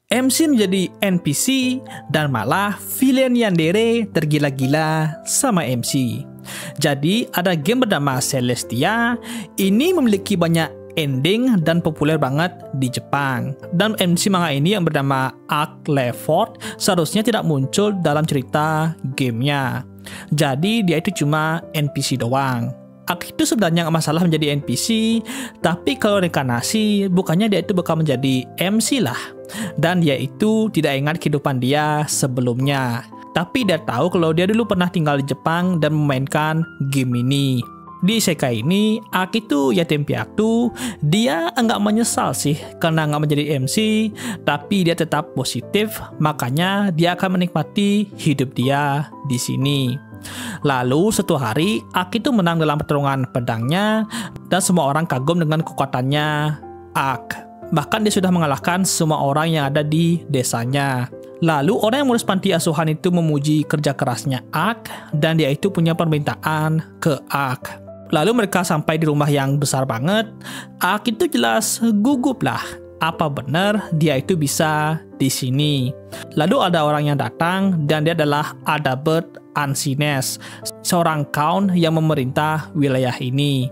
MC menjadi NPC dan malah villain Yandere tergila-gila sama MC. Jadi ada game bernama Celestia, ini memiliki banyak ending dan populer banget di Jepang. Dan MC manga ini yang bernama Arc Lefort seharusnya tidak muncul dalam cerita gamenya. Jadi dia itu cuma NPC doang. Arc itu sebenarnya nggak masalah menjadi NPC, tapi kalau reinkarnasi, bukannya dia itu bakal menjadi MC lah. Dan dia itu tidak ingat kehidupan dia sebelumnya. Tapi dia tahu kalau dia dulu pernah tinggal di Jepang dan memainkan game ini. Di isekai ini, Arc itu yatim piatu, dia nggak menyesal sih karena nggak menjadi MC, tapi dia tetap positif, makanya dia akan menikmati hidup dia di sini. Lalu suatu hari, Arc itu menang dalam pertarungan pedangnya dan semua orang kagum dengan kekuatannya Arc. Bahkan dia sudah mengalahkan semua orang yang ada di desanya. Lalu orang yang mengurus panti asuhan itu memuji kerja kerasnya Arc dan dia itu punya permintaan ke Arc. Lalu mereka sampai di rumah yang besar banget. Arc itu jelas gugup lah. Apa benar dia itu bisa di sini? Lalu ada orang yang datang dan dia adalah Adalbert Ansines, seorang count yang memerintah wilayah ini.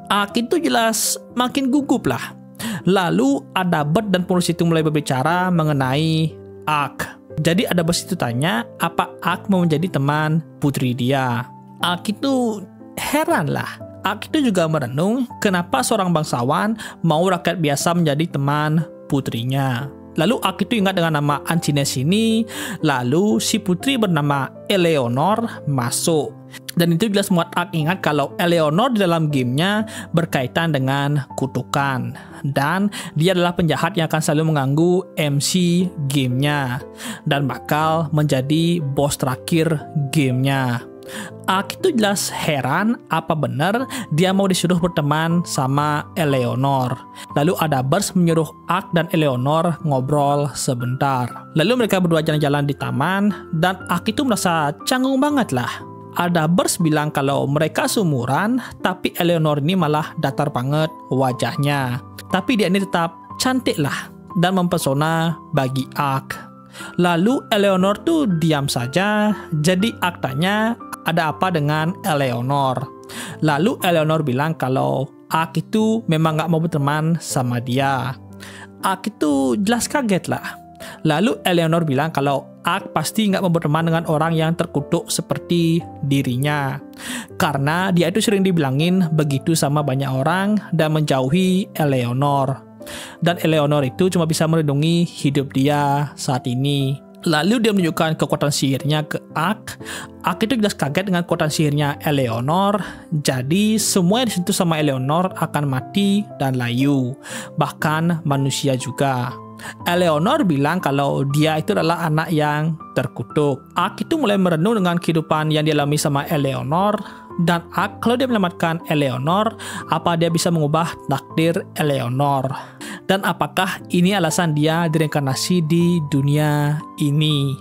Arc itu jelas makin gugup lah. Lalu Adalbert dan polisi itu mulai berbicara mengenai Arc. Jadi Adalbert itu tanya apa Arc mau menjadi teman putri dia. Arc itu heran lah. Arc itu juga merenung kenapa seorang bangsawan mau rakyat biasa menjadi teman putrinya. Lalu Arc itu ingat dengan nama Ansines ini. Lalu si putri bernama Eleanor masuk. Dan itu jelas membuat Arc ingat kalau Eleanor di dalam gamenya berkaitan dengan kutukan. Dan dia adalah penjahat yang akan selalu mengganggu MC gamenya. Dan bakal menjadi bos terakhir gamenya. Arc itu jelas heran apa benar dia mau disuruh berteman sama Eleanor. Lalu Adalbert menyuruh Arc dan Eleanor ngobrol sebentar. Lalu mereka berdua jalan-jalan di taman dan Arc itu merasa canggung banget lah. Adalbert bilang kalau mereka seumuran, tapi Eleanor ini malah datar banget wajahnya. Tapi dia ini tetap cantik lah dan mempesona bagi Arc. Lalu Eleanor tuh diam saja, jadi Arc tanya ada apa dengan Eleanor. Lalu Eleanor bilang kalau Arc itu memang gak mau berteman sama dia. Arc itu jelas kaget lah. Lalu Eleanor bilang kalau Arc pasti gak mau berteman dengan orang yang terkutuk seperti dirinya. Karena dia itu sering dibilangin begitu sama banyak orang dan menjauhi Eleanor. Dan Eleanor itu cuma bisa melindungi hidup dia saat ini. Lalu dia menunjukkan kekuatan sihirnya ke Arc. Arc itu jelas kaget dengan kekuatan sihirnya Eleanor. Jadi semua yang disentuh sama Eleanor akan mati dan layu. Bahkan manusia juga. Eleanor bilang kalau dia itu adalah anak yang terkutuk. Arc itu mulai merenung dengan kehidupan yang dialami sama Eleanor. Dan Arc kalau dia menyelamatkan Eleanor, apa dia bisa mengubah takdir Eleanor? Dan apakah ini alasan dia direinkarnasi di dunia ini?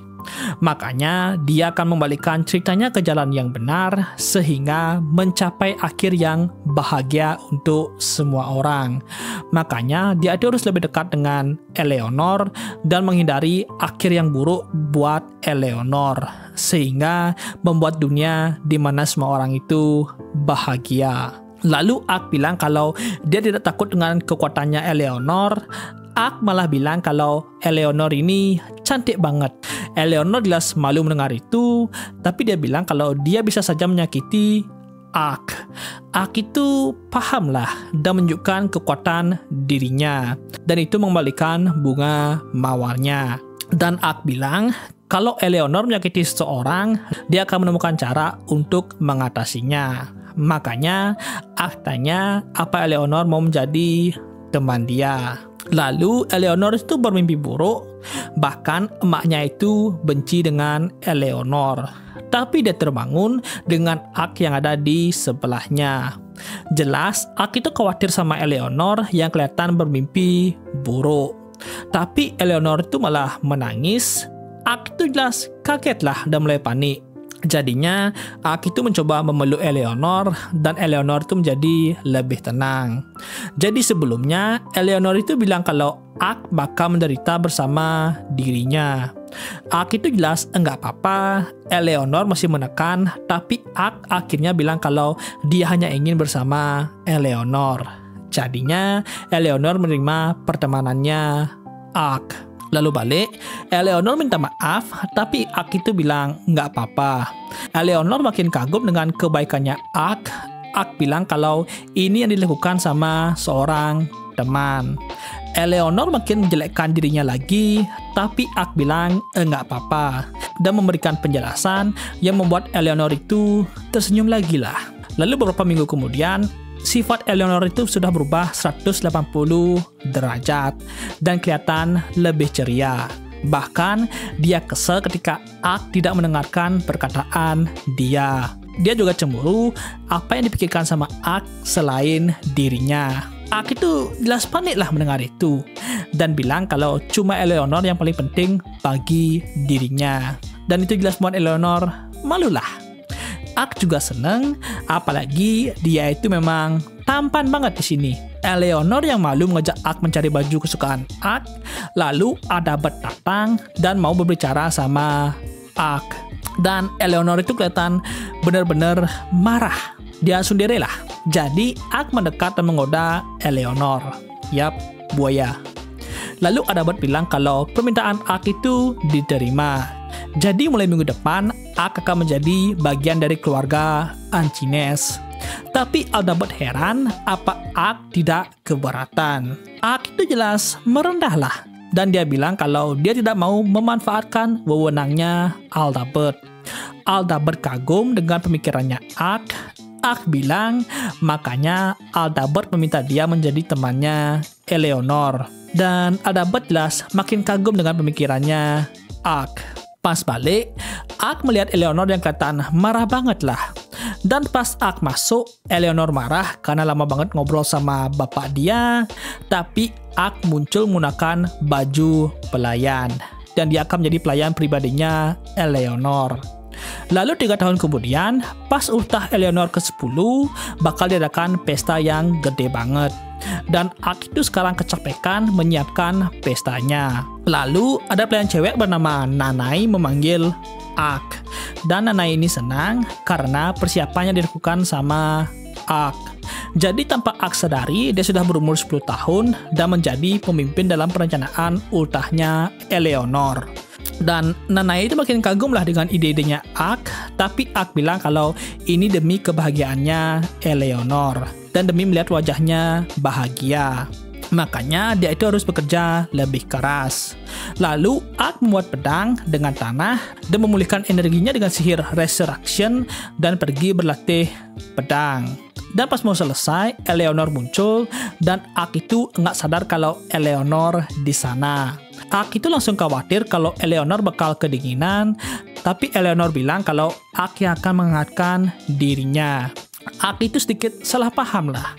Makanya dia akan membalikan ceritanya ke jalan yang benar sehingga mencapai akhir yang bahagia untuk semua orang. Makanya dia itu harus lebih dekat dengan Eleanor dan menghindari akhir yang buruk buat Eleanor sehingga membuat dunia di mana semua orang itu bahagia. Lalu Arc bilang kalau dia tidak takut dengan kekuatannya Eleanor. Arc malah bilang kalau Eleanor ini cantik banget. Eleanor jelas malu mendengar itu, tapi dia bilang kalau dia bisa saja menyakiti Arc. Arc itu paham lah dan menunjukkan kekuatan dirinya. Dan itu mengembalikan bunga mawarnya. Dan Arc bilang kalau Eleanor menyakiti seseorang, dia akan menemukan cara untuk mengatasinya. Makanya Arc tanya apa Eleanor mau menjadi teman dia. Lalu Eleanor itu bermimpi buruk, bahkan emaknya itu benci dengan Eleanor. Tapi dia terbangun dengan Arc yang ada di sebelahnya. Jelas Arc itu khawatir sama Eleanor yang kelihatan bermimpi buruk. Tapi Eleanor itu malah menangis. Arc itu jelas kaget lah dan mulai panik. Jadinya Ak itu mencoba memeluk Eleanor dan Eleanor itu menjadi lebih tenang. Jadi sebelumnya Eleanor itu bilang kalau Ak bakal menderita bersama dirinya. Ak itu jelas enggak apa-apa, Eleanor masih menekan, tapi Ak akhirnya bilang kalau dia hanya ingin bersama Eleanor. Jadinya Eleanor menerima pertemanannya Ak. Lalu balik, Eleanor minta maaf, tapi Ak itu bilang nggak apa-apa. Eleanor makin kagum dengan kebaikannya Ak. Ak bilang kalau ini yang dilakukan sama seorang teman. Eleanor makin menjelekkan dirinya lagi, tapi Ak bilang nggak apa-apa. Dan memberikan penjelasan yang membuat Eleanor itu tersenyum lagi lah. Lalu beberapa minggu kemudian, sifat Eleanor itu sudah berubah 180 derajat dan kelihatan lebih ceria. Bahkan dia kesal ketika Ak tidak mendengarkan perkataan dia. Dia juga cemburu apa yang dipikirkan sama Ak selain dirinya. Ak itu jelas panik lah mendengar itu dan bilang kalau cuma Eleanor yang paling penting bagi dirinya. Dan itu jelas membuat Eleanor malulah. Ak juga seneng, apalagi dia itu memang tampan banget di sini. Eleanor yang malu mengajak Ak mencari baju kesukaan Ak, lalu Adalbert datang dan mau berbicara sama Ak. Dan Eleanor itu kelihatan benar-benar marah. Dia sundere lah. Jadi Ak mendekat dan menggoda Eleanor. Yap, buaya. Lalu Adalbert bilang kalau permintaan Ak itu diterima. Jadi mulai minggu depan, Ak akan menjadi bagian dari keluarga Anchines. Tapi Adalbert heran apa Ak tidak keberatan. Ak itu jelas merendahlah. Dan dia bilang kalau dia tidak mau memanfaatkan wewenangnya Adalbert. Adalbert kagum dengan pemikirannya Ak. Ak bilang makanya Adalbert meminta dia menjadi temannya Eleanor. Dan Adalbert jelas makin kagum dengan pemikirannya Ak. Pas balik, Ak melihat Eleanor yang kelihatan marah banget lah. Dan pas Ak masuk, Eleanor marah karena lama banget ngobrol sama bapak dia. Tapi Ak muncul menggunakan baju pelayan. Dan dia akan menjadi pelayan pribadinya Eleanor. Lalu 3 tahun kemudian, pas ultah Eleanor ke-10, bakal diadakan pesta yang gede banget. Dan Ak itu sekarang kecapekan menyiapkan pestanya. Lalu ada pelayan cewek bernama Nanai memanggil Ak. Dan Nanai ini senang karena persiapannya dilakukan sama Ak. Jadi tanpa Ak sadari, dia sudah berumur 10 tahun dan menjadi pemimpin dalam perencanaan ultahnya Eleanor. Dan Nanai itu makin kagum lah dengan ide-idenya Ak, tapi Ak bilang kalau ini demi kebahagiaannya Eleanor dan demi melihat wajahnya bahagia. Makanya dia itu harus bekerja lebih keras. Lalu Ak membuat pedang dengan tanah dan memulihkan energinya dengan sihir resurrection dan pergi berlatih pedang. Dan pas mau selesai, Eleanor muncul dan Ak itu nggak sadar kalau Eleanor di sana. Ak itu langsung khawatir kalau Eleanor bakal kedinginan, tapi Eleanor bilang kalau Ak yang akan menghangatkan dirinya. Ak itu sedikit salah paham lah.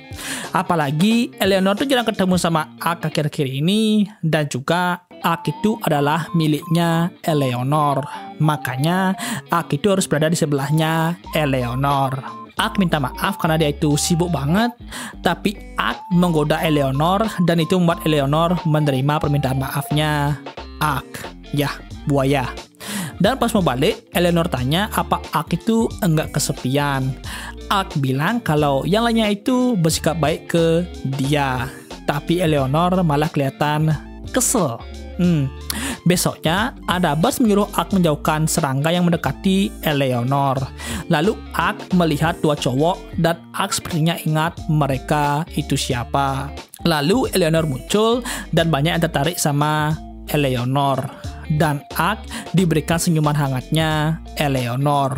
Apalagi Eleanor tuh jarang ketemu sama Ak akhir-akhir ini, dan juga Ak itu adalah miliknya Eleanor. Makanya Ak itu harus berada di sebelahnya Eleanor. Ak minta maaf karena dia itu sibuk banget, tapi Ak menggoda Eleanor dan itu membuat Eleanor menerima permintaan maafnya Ak. Yah, buaya. Dan pas mau balik, Eleanor tanya apa Ak itu enggak kesepian. Ak bilang kalau yang lainnya itu bersikap baik ke dia, tapi Eleanor malah kelihatan kesel. Besoknya, Adalbert menyuruh Ak menjauhkan serangga yang mendekati Eleanor. Lalu Ak melihat 2 cowok dan Ak sepertinya ingat mereka itu siapa. Lalu Eleanor muncul dan banyak yang tertarik sama Eleanor. Dan Ak diberikan senyuman hangatnya Eleanor.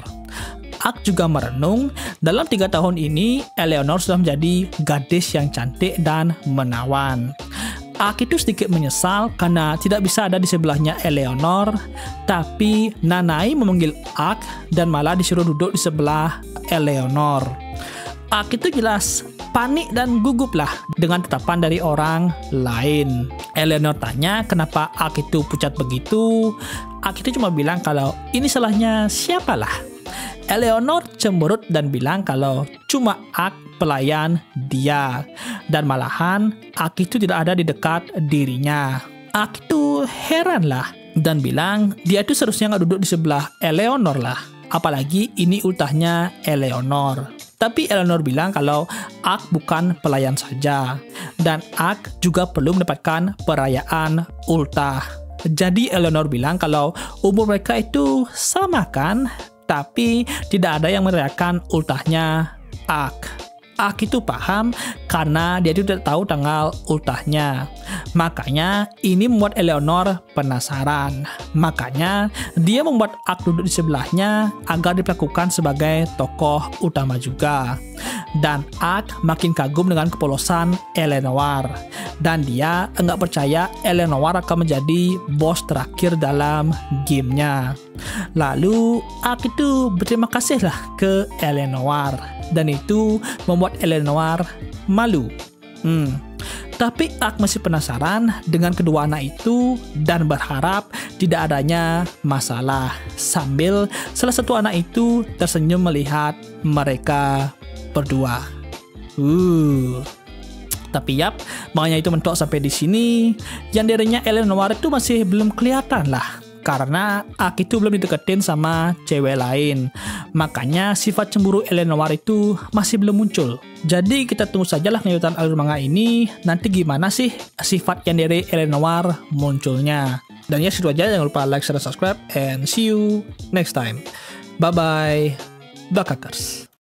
Ak juga merenung, dalam 3 tahun ini Eleanor sudah menjadi gadis yang cantik dan menawan. Ak itu sedikit menyesal karena tidak bisa ada di sebelahnya Eleanor, tapi Nanai memanggil Ak dan malah disuruh duduk di sebelah Eleanor. Ak itu jelas panik dan gugup lah dengan tetapan dari orang lain. Eleanor tanya kenapa Ak itu pucat begitu. Ak itu cuma bilang kalau ini salahnya siapalah. Eleanor cemberut dan bilang kalau cuma Ak pelayan dia. Dan malahan Ak itu tidak ada di dekat dirinya. Ak itu heran lah dan bilang dia itu seharusnya nggak duduk di sebelah Eleanor lah. Apalagi ini ultahnya Eleanor. Tapi Eleanor bilang kalau Ak bukan pelayan saja. Dan Ak juga perlu mendapatkan perayaan ultah. Jadi Eleanor bilang kalau umur mereka itu sama kan? Tapi tidak ada yang merayakan ultahnya Ak. Ak itu paham karena dia tidak tahu tanggal ultahnya. Makanya ini membuat Eleanor penasaran. Makanya dia membuat Ak duduk di sebelahnya agar diperlakukan sebagai tokoh utama juga. Dan Ak makin kagum dengan kepolosan Eleanor. Dan dia enggak percaya Eleanor akan menjadi bos terakhir dalam gamenya. Lalu Ak itu berterima kasih lah ke Eleanor. Dan itu membuat Eleanor malu. Tapi Ak masih penasaran dengan kedua anak itu dan berharap tidak adanya masalah. Sambil salah satu anak itu tersenyum melihat mereka berdua. Tapi yap, makanya itu mentok sampai di sini. Yanderenya Eleanor itu masih belum kelihatan lah. Karena Ak itu belum dideketin sama cewek lain. Makanya sifat cemburu Eleanor itu masih belum muncul. Jadi kita tunggu sajalah kelanjutan alur manga ini. Nanti gimana sih sifat yandere Eleanor munculnya. Dan ya segitu aja, jangan lupa like, share, dan subscribe. And see you next time. Bye-bye. Bakakers.